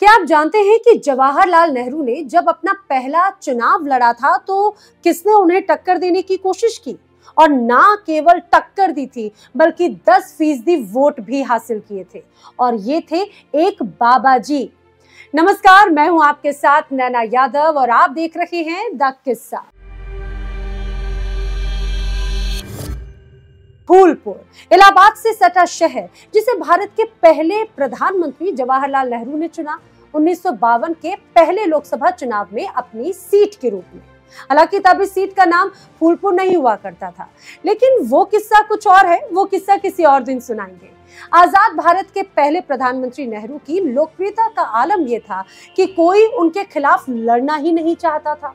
क्या आप जानते हैं कि जवाहरलाल नेहरू ने जब अपना पहला चुनाव लड़ा था तो किसने उन्हें टक्कर देने की कोशिश की और ना केवल टक्कर दी थी बल्कि 10% वोट भी हासिल किए थे। और ये थे एक बाबा जी। नमस्कार, मैं हूं आपके साथ नैना यादव और आप देख रहे हैं द किस्सा। फूलपुर इलाहाबाद से सटा शहर जिसे भारत के पहले प्रधानमंत्री जवाहरलाल नेहरू ने चुना 1952 के पहले लोकसभा चुनाव में अपनी सीट के रूप में। हालांकि तब इस सीट का नाम फूलपुर नहीं हुआ करता था, लेकिन वो किस्सा कुछ और है। वो किस्सा किसी और दिन सुनाएंगे। आजाद भारत के पहले प्रधानमंत्री नेहरू की लोकप्रियता का आलम यह था कि कोई उनके खिलाफ लड़ना ही नहीं चाहता था।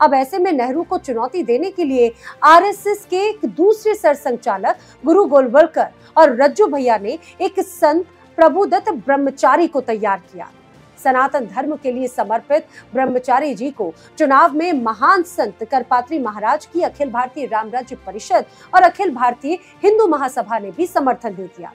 अब ऐसे में नेहरू को चुनौती देने के लिए आरएसएस के एक दूसरे सरसंघचालक गुरु गोलवलकर और रज्जू भैया ने एक संत प्रभुदत्त ब्रह्मचारी को तैयार किया। सनातन धर्म के लिए समर्पित ब्रह्मचारी जी को चुनाव में महान संत करपात्री महाराज की अखिल भारतीय राम राज्य परिषद और अखिल भारतीय हिंदू महासभा ने भी समर्थन दे दिया।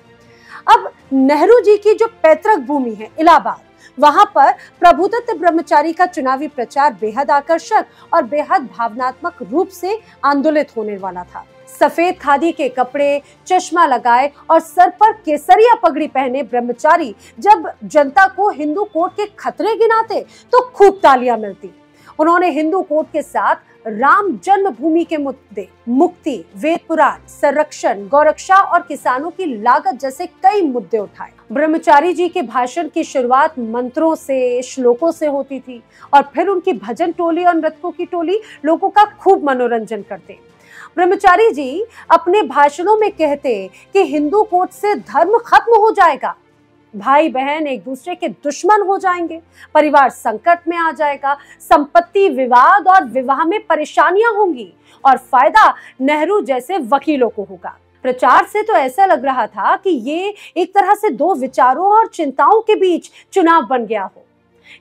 अब नेहरू जी की जो पैतृक भूमि है इलाहाबाद, वहां पर प्रभुदत्त ब्रह्मचारी का चुनावी प्रचार बेहद आकर्षक और बेहद भावनात्मक रूप से आंदोलित होने वाला था। सफेद खादी के कपड़े, चश्मा लगाए और सर पर केसरिया पगड़ी पहने ब्रह्मचारी जब जनता को हिंदू कोड के खतरे गिनाते तो खूब तालियां मिलती। उन्होंने हिंदू कोड के साथ राम जन्मभूमि के मुद्दे, मुक्ति, वेद पुराण, संरक्षण, गौरक्षा और किसानों की लागत जैसे कई मुद्दे उठाए। ब्रह्मचारी जी के भाषण की शुरुआत मंत्रों से, श्लोकों से होती थी और फिर उनकी भजन टोली और नृत्यों की टोली लोगों का खूब मनोरंजन करते। ब्रह्मचारी जी अपने भाषणों में कहते कि हिंदू कोड से धर्म खत्म हो जाएगा, भाई बहन एक दूसरे के दुश्मन हो जाएंगे, परिवार संकट में आ जाएगा, संपत्ति विवाद और विवाह में परेशानियां होंगी और फायदा नेहरू जैसे वकीलों को होगा। प्रचार से तो ऐसा लग रहा था कि ये एक तरह से दो विचारों और चिंताओं के बीच चुनाव बन गया हो।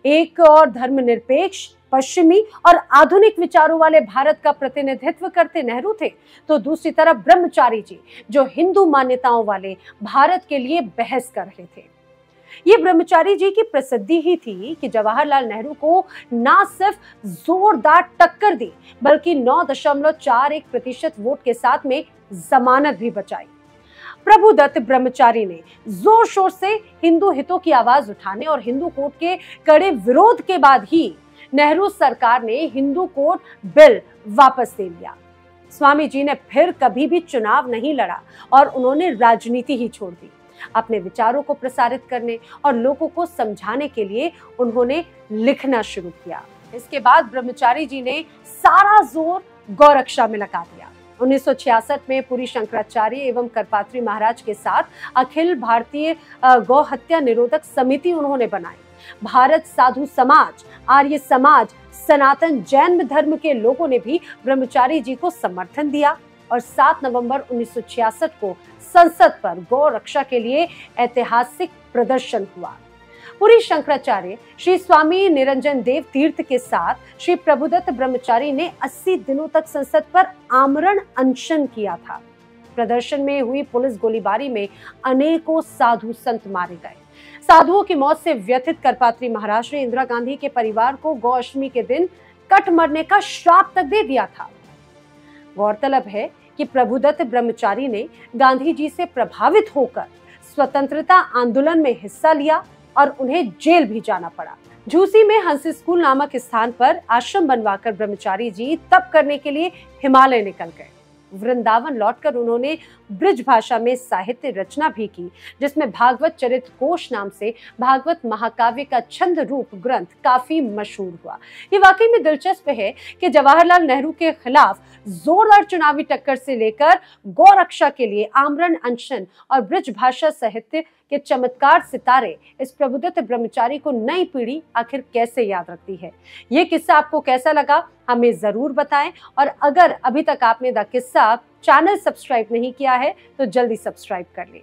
एक और धर्मनिरपेक्ष, पश्चिमी और आधुनिक विचारों वाले भारत का प्रतिनिधित्व करते नेहरू थे, तो दूसरी तरफ ब्रह्मचारी जी जो हिंदू मान्यताओं वाले भारत के लिए बहस कर रहे थे। ये ब्रह्मचारी जी की प्रसिद्धि ही थी कि जवाहरलाल नेहरू को ना सिर्फ जोरदार टक्कर दी बल्कि 9.41% वोट के साथ में जमानत भी बचाई। प्रभुदत्त ब्रह्मचारी ने जोर शोर से हिंदू हितों की आवाज उठाने और हिंदू कोड के कड़े विरोध के बाद ही नेहरू सरकार ने हिंदू कोड बिल वापस ले लिया। स्वामी जी ने फिर कभी भी चुनाव नहीं लड़ा और उन्होंने राजनीति ही छोड़ दी। अपने विचारों को प्रसारित करने और लोगों को समझाने के लिए उन्होंने लिखना शुरू किया। इसके बाद ब्रह्मचारी जी ने सारा जोर गौरक्षा में लगा दिया। 1966 में पुरी शंकराचार्य एवं करपात्री महाराज के साथ अखिल भारतीय गौ हत्या निरोधक समिति उन्होंने बनाई। भारत साधु समाज, आर्य समाज, सनातन जैन धर्म के लोगों ने भी ब्रह्मचारी जी को समर्थन दिया और 7 नवंबर 1966 को संसद पर गौ रक्षा के लिए ऐतिहासिक प्रदर्शन हुआ। पुरी शंकराचार्य श्री स्वामी निरंजन देव तीर्थ के साथ श्री प्रभुदत्त ब्रह्मचारी ने 80 दिनों तक संसद पर आमरण अनशन किया था। प्रदर्शन में हुई पुलिस गोलीबारी में अनेकों साधु संत मारे गए। साधुओं की मौत से व्यथित करपात्री महाराज ने इंदिरा गांधी के परिवार को गौ अष्टमी के दिन कट मरने का श्राप तक दे दिया था। गौरतलब है कि प्रभुदत्त ब्रह्मचारी ने गांधी जी से प्रभावित होकर स्वतंत्रता आंदोलन में हिस्सा लिया और उन्हें जेल भी जाना पड़ा। झूसी में हंस स्कूल नामक स्थान पर आश्रम बनवाकर ब्रह्मचारी जी तप करने के लिए हिमालय निकल गए। वृंदावन लौटकर उन्होंने ब्रिज भाषा में साहित्य रचना भी की, जिसमें भागवत चरित कोश नाम से भागवत महाकाव्य का छंद रूप ग्रंथ काफी मशहूर हुआ। ये वाकई में दिलचस्प है कि जवाहरलाल नेहरू के खिलाफ जोरदार चुनावी टक्कर से लेकर गौ रक्षा के लिए आमरण अनशन और ब्रिज भाषा साहित्य के चमत्कार सितारे इस प्रभुदत्त ब्रह्मचारी को नई पीढ़ी आखिर कैसे याद रखती है। ये किस्सा आपको कैसा लगा हमें जरूर बताएं और अगर अभी तक आपने द किस्सा चैनल सब्सक्राइब नहीं किया है तो जल्दी सब्सक्राइब कर लें।